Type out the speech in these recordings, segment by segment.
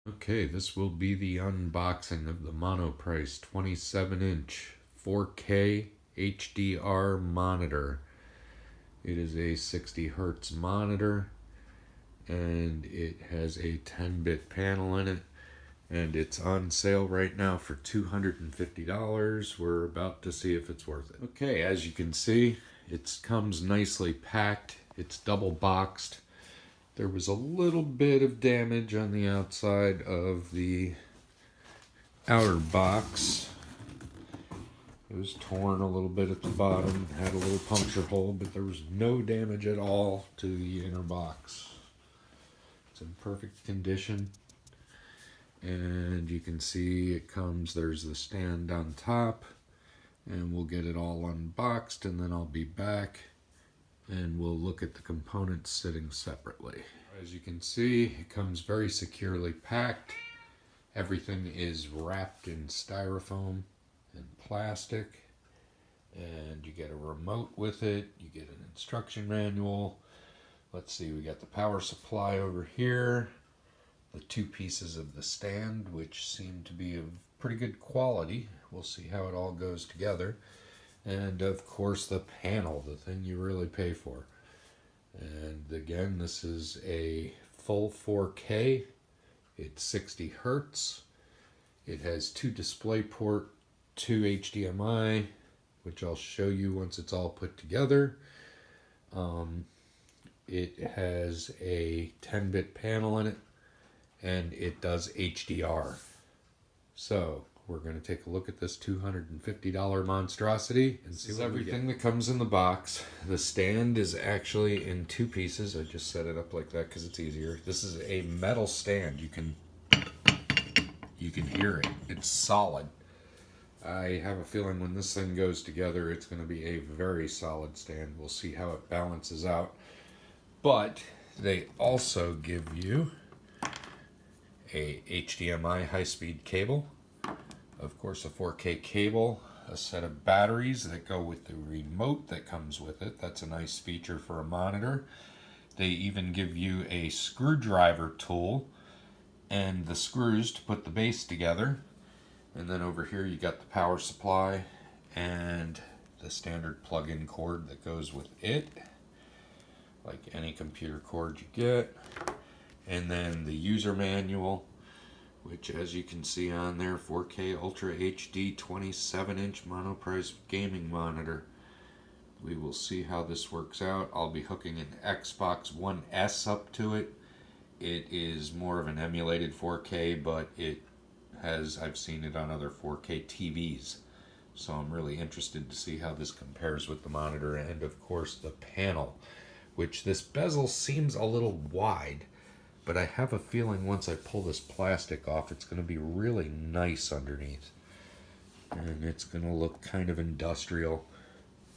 Okay, this will be the unboxing of the Monoprice 27-inch 4K HDR monitor. It is a 60 hertz monitor and it has a 10-bit panel in it, and it's on sale right now for $250. We're about to see if it's worth it. Okay, as you can see, it comes nicely packed. It's double boxed. There was a little bit of damage on the outside of the outer box. It was torn a little bit at the bottom, had a little puncture hole, but there was no damage at all to the inner box. It's in perfect condition. And you can see it comes, there's the stand on top, and we'll get it all unboxed and then I'll be back and we'll look at the components sitting separately. As you can see, it comes very securely packed. Everything is wrapped in styrofoam and plastic, and you get a remote with it, you get an instruction manual. Let's see, we got the power supply over here, the two pieces of the stand, which seem to be of pretty good quality. We'll see how it all goes together. And of course the panel, the thing you really pay for. And again, this is a full 4K. It's 60 hertz. It has two DisplayPort, two HDMI, which I'll show you once it's all put together. It has a 10-bit panel in it, and it does HDR. So we're going to take a look at this $250 monstrosity and see everything that comes in the box. The stand is actually in two pieces. I just set it up like that because it's easier. This is a metal stand. You can hear it. It's solid. I have a feeling when this thing goes together, it's going to be a very solid stand. We'll see how it balances out. But they also give you a HDMI high-speed cable, of course a 4K cable, a set of batteries that go with the remote that comes with it. That's a nice feature for a monitor. They even give you a screwdriver tool and the screws to put the base together. And then over here you got the power supply and the standard plug-in cord that goes with it, like any computer cord you get. And then the user manual, which as you can see on there, 4K Ultra HD 27-inch Monoprice gaming monitor. We will see how this works out. I'll be hooking an Xbox One S up to it. It is more of an emulated 4K, but it has, I've seen it on other 4K TVs. So I'm really interested to see how this compares with the monitor, and of course the panel, which this bezel seems a little wide. But I have a feeling once I pull this plastic off, it's going to be really nice underneath. And it's going to look kind of industrial,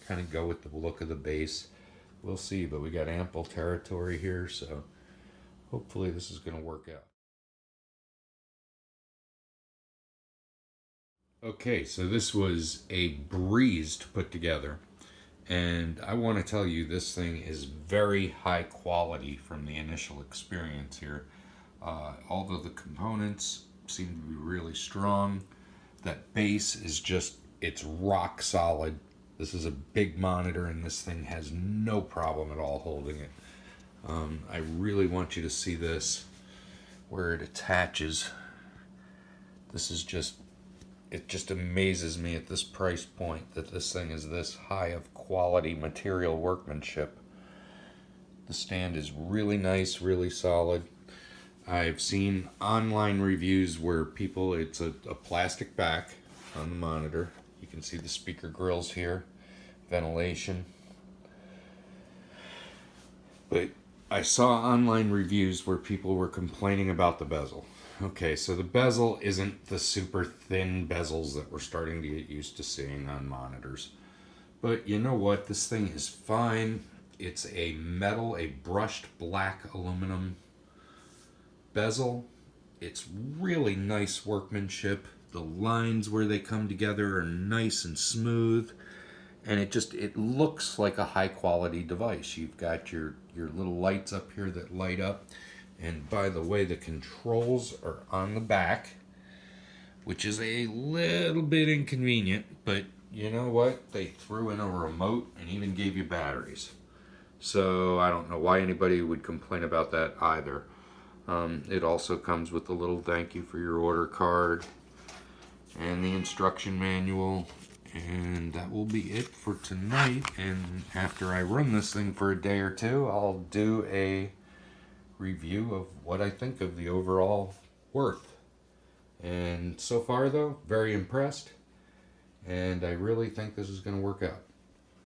kind of go with the look of the base. We'll see, but we got ample territory here, so hopefully this is going to work out. Okay, so this was a breeze to put together. And I want to tell you, this thing is very high quality from the initial experience here. Although the components seem to be really strong, that base is just, it's rock solid. This is a big monitor and this thing has no problem at all holding it. I really want you to see this, where it attaches. This is just, it just amazes me at this price point that this thing is this high of quality material workmanship. The stand is really nice, really solid. I've seen online reviews where people, it's a plastic back on the monitor. You can see the speaker grills here, ventilation. But I saw online reviews where people were complaining about the bezel. Okay, so the bezel isn't the super thin bezels that we're starting to get used to seeing on monitors. But you know what? This thing is fine. It's a metal, a brushed black aluminum bezel. It's really nice workmanship. The lines where they come together are nice and smooth. And it looks like a high quality device. You've got your little lights up here that light up. And by the way, the controls are on the back, which is a little bit inconvenient, but you know what? They threw in a remote and even gave you batteries. So I don't know why anybody would complain about that either. It also comes with a little thank you for your order card and the instruction manual. And that will be it for tonight. And after I run this thing for a day or two, I'll do a review of what I think of the overall worth. And so far though, very impressed. And I really think this is going to work out.